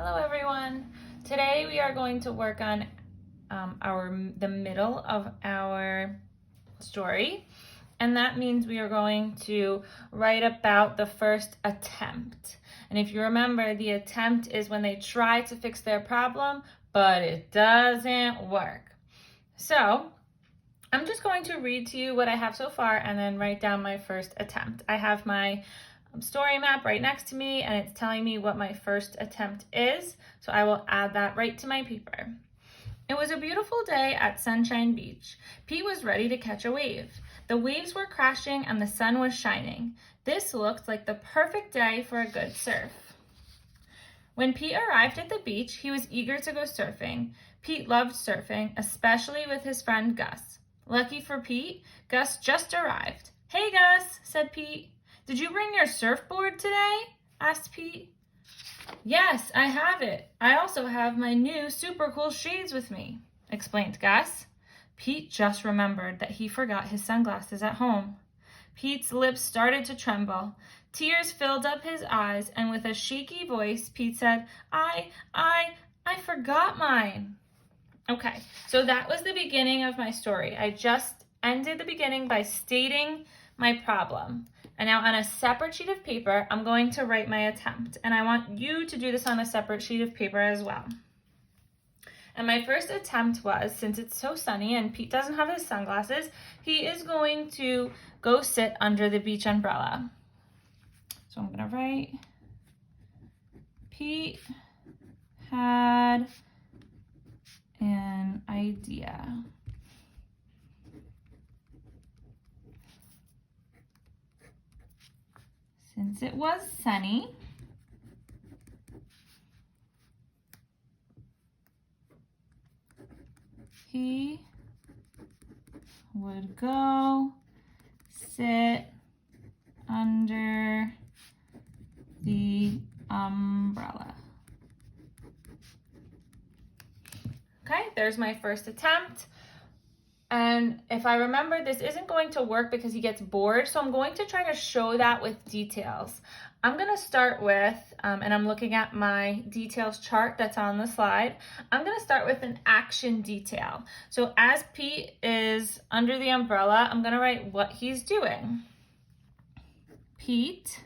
Hello everyone. Today we are going to work on the middle of our story, and that means we are going to write about the first attempt. And if you remember, the attempt is when they try to fix their problem, but it doesn't work. So I'm just going to read to you what I have so far and then write down my first attempt. I have my story map right next to me, and it's telling me what my first attempt is, so I will add that right to my paper. It was a beautiful day at Sunshine Beach. Pete was ready to catch a wave. The waves were crashing and the sun was shining. This looked like the perfect day for a good surf. When Pete arrived at the beach, he was eager to go surfing. Pete loved surfing, especially with his friend Gus. Lucky for Pete, Gus just arrived. "Hey Gus," said Pete. "Did you bring your surfboard today?" asked Pete. "Yes, I have it. I also have my new super cool shades with me," explained Gus. Pete just remembered that he forgot his sunglasses at home. Pete's lips started to tremble. Tears filled up his eyes, and with a shaky voice, Pete said, I forgot mine." Okay, so that was the beginning of my story. I just ended the beginning by stating my problem. And now on a separate sheet of paper, I'm going to write my attempt. And I want you to do this on a separate sheet of paper as well. And my first attempt was, since it's so sunny and Pete doesn't have his sunglasses, he is going to go sit under the beach umbrella. So I'm going to write, Pete had an idea. Since it was sunny, he would go sit under the umbrella. Okay, there's my first attempt. And if I remember, this isn't going to work because he gets bored, so I'm going to try to show that with details. I'm going to start with, and I'm looking at my details chart that's on the slide, I'm going to start with an action detail. So as Pete is under the umbrella, I'm going to write what he's doing. Pete,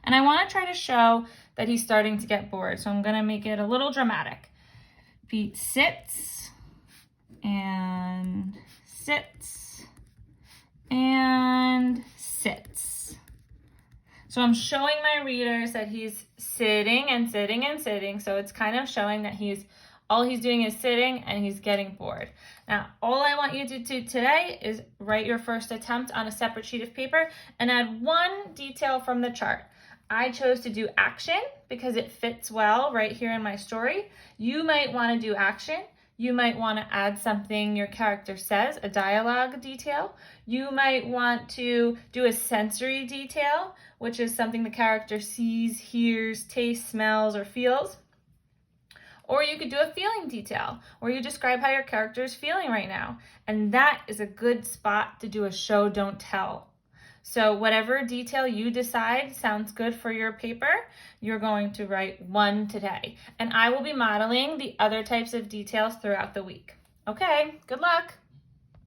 and I want to try to show that he's starting to get bored, so I'm going to make it a little dramatic. Pete sits and sits and sits. So I'm showing my readers that he's sitting and sitting and sitting. So it's kind of showing that all he's doing is sitting and he's getting bored. Now, all I want you to do today is write your first attempt on a separate sheet of paper and add one detail from the chart. I chose to do action because it fits well right here in my story. You might want to do action. You might want to add something your character says, a dialogue detail. You might want to do a sensory detail, which is something the character sees, hears, tastes, smells, or feels. Or you could do a feeling detail, where you describe how your character is feeling right now. And that is a good spot to do a show, don't tell. So whatever detail you decide sounds good for your paper, you're going to write one today. And I will be modeling the other types of details throughout the week. Okay, good luck.